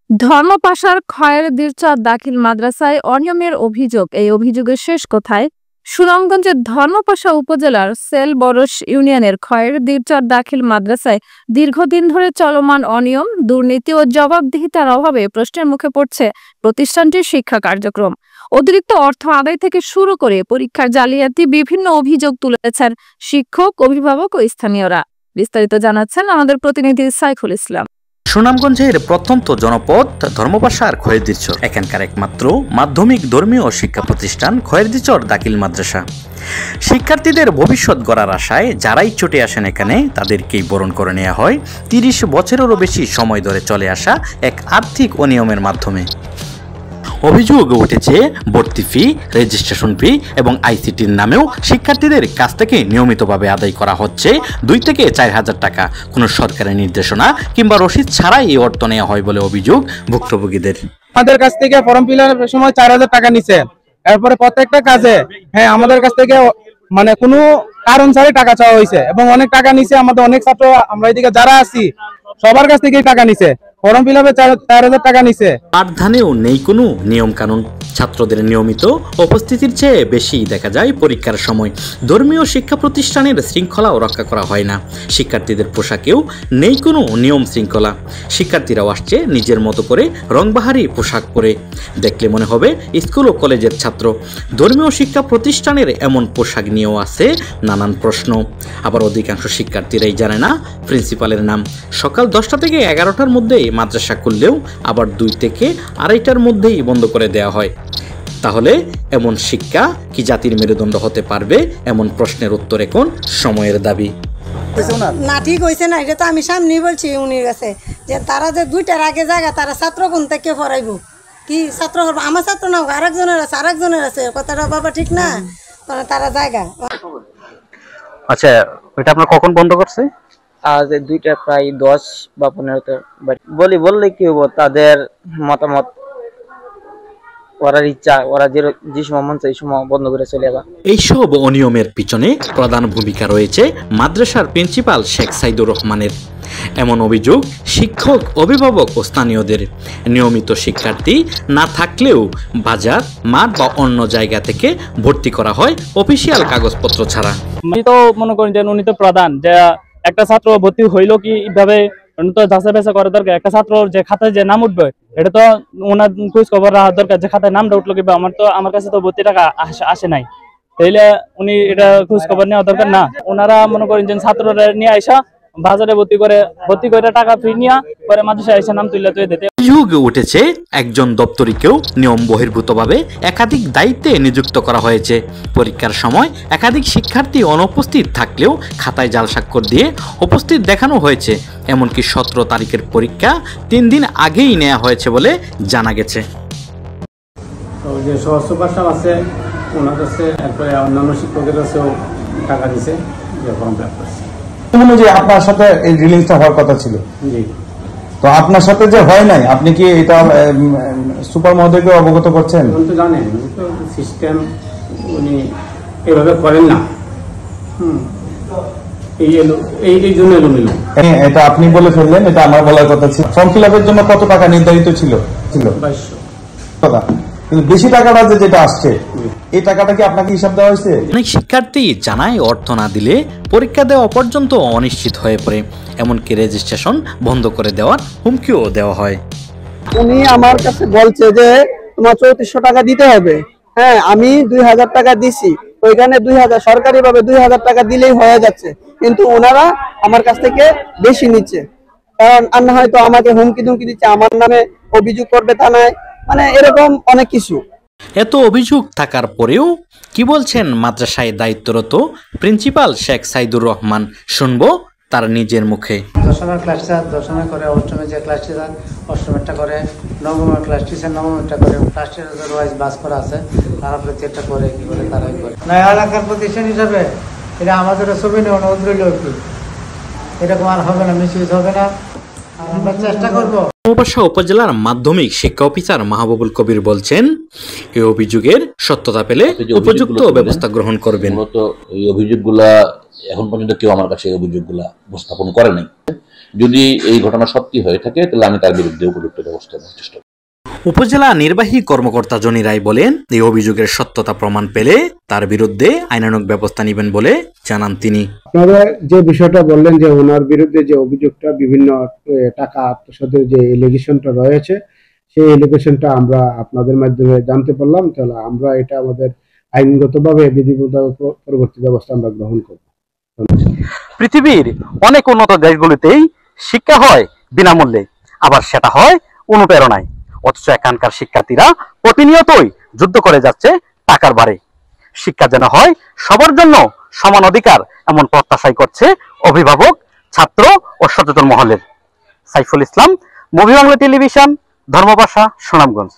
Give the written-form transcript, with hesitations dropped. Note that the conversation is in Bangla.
ধর্মপাশার খয়েরদিরচর দাখিল মাদ্রাসায় অনিয়মের অভিযোগ। এই অভিযোগের শেষ কোথায়? সুনামগঞ্জের ধর্মপাশা উপজেলার সেলবরস ইউনিয়নের খয়েরদিরচর দাখিল মাদ্রাসায় দীর্ঘদিন ধরে চলমান অনিয়ম, দুর্নীতি ও জবাবদিহিতার অভাবে প্রশ্নের মুখে পড়ছে প্রতিষ্ঠানটির শিক্ষা কার্যক্রম। অতিরিক্ত অর্থ আদায় থেকে শুরু করে পরীক্ষার জালিয়াতি, বিভিন্ন অভিযোগ তুলেছেন শিক্ষক, অভিভাবক ও স্থানীয়রা। বিস্তারিত জানাচ্ছেন আমাদের প্রতিনিধি সাইফুল ইসলাম। সুনামগঞ্জের প্রত্যন্ত জনপদ ধর্মপাশার খয়েরদিরচর এখানকার একমাত্র মাধ্যমিক ধর্মীয় শিক্ষা প্রতিষ্ঠান খয়েরদিরচর দাখিল মাদ্রাসা। শিক্ষার্থীদের ভবিষ্যৎ গড়ার আশায় যারাই ছুটে আসেন এখানে তাদেরকেই বরণ করে নেওয়া হয় ৩০ বছরেরও বেশি সময় ধরে চলে আসা এক আর্থিক অনিয়মের মাধ্যমে। অভিযোগ উঠেছে ভর্তি ফি, রেজিস্ট্রেশন ফি এবং আইসিটির নামেও শিক্ষার্থীদের কাছ থেকে নিয়মিতভাবে আদায় করা হচ্ছে ২ থেকে ৪ হাজার টাকা। কোনো সরকারি নির্দেশনা কিংবা রসিদ ছাড়াই এই অর্থ নেওয়া হয় বলে অভিযোগ ভুক্তভোগীদের। আমাদের কাছ থেকে ফর্ম ফিল আপের সময় ৪,০০০ টাকা নিছে। এরপরে প্রত্যেকটা কাজে আমাদের কাছ থেকে মানে কোনো কারণ ছাড়াই টাকা চাওয়া হয়েছে এবং অনেক টাকা নিছে। আমাদের অনেক ছাত্র, আমরা এদিকে যারা আছি সবার কাছ থেকেই টাকা নিছে। ফর্ম ফিল আপে ৪,০০০ টাকা নিছে। পাঠদানেও নেই কোনো নিয়ম কানুন। ছাত্রদের নিয়মিত উপস্থিতির চেয়ে বেশি দেখা যায় পরীক্ষার সময়। ধর্মীয় শিক্ষা প্রতিষ্ঠানের শৃঙ্খলাও রক্ষা করা হয় না। শিক্ষার্থীদের পোশাকেও নেই কোনো নিয়ম শৃঙ্খলা। শিক্ষার্থীরাও আসছে নিজের মতো করে রংবাহারি পোশাক পরে, দেখলে মনে হবে স্কুল ও কলেজের ছাত্র। ধর্মীয় শিক্ষা প্রতিষ্ঠানের এমন পোশাক নিয়েও আছে নানান প্রশ্ন। আবার অধিকাংশ শিক্ষার্থীরাই জানে না প্রিন্সিপালের নাম। সকাল 10টা থেকে 11টার মধ্যে মাদ্রাসা খুললেও আবার 2 থেকে 2:30টার মধ্যেই বন্ধ করে দেওয়া হয়। তাহলে এমন শিক্ষা কি জাতির মেরুদণ্ড হতে পারবে? এমন প্রশ্নের উত্তর এখন সময়ের দাবি। না, ঠিক হয়েছে না, এটা তো আমি সামনেই বলছি উনির কাছে যে তারা যে 2টার আগে জায়গা, তারা ছাত্র কোন থেকে পড়াইব? কি ছাত্র করবো? আমার ছাত্র না, আরেকজনের আছে কথাটা বাবা ঠিক না, তারা জায়গা। আচ্ছা, এটা আপনার কখন বন্ধ করছে? আজ 2টা প্রায় 10 বা 15টা। বললে কি হবো, তাদের মতামত, ওরার ইচ্ছা, ওরা যে সময় মন চাই সময় বন্ধ করে চলে যাবা। এইসব অনিয়মের পিছনে প্রধান ভূমিকা রয়েছে মাদ্রাসার প্রিন্সিপাল শেখ সাইদুর রহমানের। এমন অভিযোগ শিক্ষক, অভিভাবক ও স্থানীয়দের। নিয়মিত শিক্ষার্থী না থাকলেও বাজার, মাঠ বা অন্য জায়গা থেকে ভর্তি করা হয় অফিসিয়াল কাগজপত্র ছাড়া। আমি তো মনে করি যে উনি তো প্রধান, যে একটা ছাত্র ভর্তি হইলো কি এইভাবে যাচাই বাছাই করা দরকার। একটা ছাত্র যে খাতায় যে নাম উঠবে, এটা তো ওনার খোঁজ খবর রাখা দরকার যে খাতায় নামটা উঠলো কিংবা আমার কাছে তো ভর্তি টাকা আসে নাই, তাইলে উনি এটা খোঁজ খবর নেওয়া দরকার না? ওনারা মনে করেন যে ছাত্ররা নিয়ে আইসা বাজারে ভর্তি করে টাকা ফি নিয়ে পরে মাদ্রাসায় আইসা নাম তুলে দিতে। অভিযোগ উঠেছে একজন দপ্তরিকেও নিয়ম বহির্ভূতভাবে একাধিক দায়িত্বে নিযুক্ত করা হয়েছে। পরীক্ষার সময় একাধিক শিক্ষার্থী অনুপস্থিত থাকলেও খাতায় জাল স্বাক্ষর দিয়ে উপস্থিত দেখানো হয়েছে। এমনকি 17 তারিখের পরীক্ষা 3 দিন আগেই নেওয়া হয়েছে বলে জানা গেছে। যে সহস্রপাশা আছে ওনার কাছে, এরপরে অন্যান্য শিক্ষকের কাছেও টাকা দিছে, যে ফর্ম ফিল আপ করছে। যে আপনার সাথে এই রিলিজটা হওয়ার কথা ছিল, জি। তো আপনার সাথে যে হয় নাই, আপনি কি এটা সুপার মহোদয়কে অবগত করছেন? তো জানেন তো সিস্টেম উনি এভাবে করেন না। এই জন্য এলোমেলো। এটা আপনি বলে ফেললেন, এটা আমার বলার কথা ছিল। ফর্ম ফিল আপের জন্য কত টাকা নির্ধারিত ছিল? 2200 টাকা। কিন্তু বেশি টাকাটা যেটা আসছে, এই টাকাটা কি আপনাকে হিসাব দেওয়া হয়েছে? অনেক শিক্ষার্থী জানায় অর্থ না দিলে পরীক্ষা দেওয়া পর্যন্ত অনিশ্চিত হয়ে পড়ে। এমনকি রেজিস্ট্রেশন বন্ধ করে দেওয়ার হুমকিও দেওয়া হয়। উনি আমার কাছে বলছে যে তোমার 3400 টাকা দিতে হবে। আমি 2000 টাকা দিছি, ওইখানে 2000 সরকারি ভাবে 2000 টাকা দিলেই হয়ে যাচ্ছে, কিন্তু ওনারা আমার কাছ থেকে বেশি নিচ্ছে। কারণ আর না হয়তো আমাকে হুমকি ধুমকি দিচ্ছে, আমার নামে অভিযোগ করবে থানায়, মানে এরকম অনেক কিছু। এত অভিযোগ থাকার পরেও কি বলছেন মাদ্রাসায় দায়িত্বরত প্রিন্সিপাল শেখ সাইদুর রহমান, শুনবো তার নিজের মুখে। দশমের ক্লাসটা দশমে করে, অষ্টমে যে ক্লাস টিচার অষ্টমেরটা করে, নবমের ক্লাস টিচার নবমেরটা করে, ক্লাস টিচার ওয়াইজ বাস করা আছে, তারা প্রত্যেকটা করে কি করে তারাই করে। নয়া এলাকার প্রতিষ্ঠান হিসাবে এটা আমাদেরও ছবি নেওয়া অনুরোধ রইল, কি এরকম আর হবে না, মিসইউজ হবে না, আমরা চেষ্টা করবো। ধর্মপাশা উপজেলার মাধ্যমিক শিক্ষা অফিসার মাহবুবুল কবির বলছেন, এই অভিযোগের সত্যতা পেলে উপযুক্ত ব্যবস্থা গ্রহণ করবেন। মূলত এই অভিযোগগুলা এখন পর্যন্ত কেউ আমার কাছে এই অভিযোগগুলা উপস্থাপন করে নাই। যদি এই ঘটনা সত্যি হয়ে থাকে তাহলে আমি তার বিরুদ্ধে উপযুক্ত ব্যবস্থা নেওয়ার চেষ্টা করব। উপজেলা নির্বাহী কর্মকর্তা জনি রায় বলেন, এই অভিযোগের সত্যতা প্রমাণ পেলে তার বিরুদ্ধে আইনানুগ ব্যবস্থা নেবেন বলে জানান তিনি। আপনারা যে বিষয়টা বললেন যে ওনার বিরুদ্ধে যে অভিযোগটা বিভিন্ন টাকা আত্মসাতের যে এলিগেশনটা রয়েছে, সেই এলিগেশনটা আমরা আপনাদের মাধ্যমে জানতে পারলাম। তাহলে আমরা এটা আমাদের আইনগতভাবে বিধিবদ্ধ পরবর্তী ব্যবস্থা আমরা গ্রহণ করব। পৃথিবীর অনেক উন্নত দেশগুলিতেই শিক্ষা হয় বিনামূল্যে, আবার সেটা হয় অনুপ্রেরণায়। অথচ এখানকার শিক্ষার্থীরা প্রতিনিয়তই যুদ্ধ করে যাচ্ছে টাকার ভারে। শিক্ষা যেন হয় সবার জন্য সমান অধিকার, এমন প্রত্যাশাই করছে অভিভাবক, ছাত্র ও সচেতন মহলের। Saiful Islam, movie Bangla television, Dharmapasha, Sunamganj.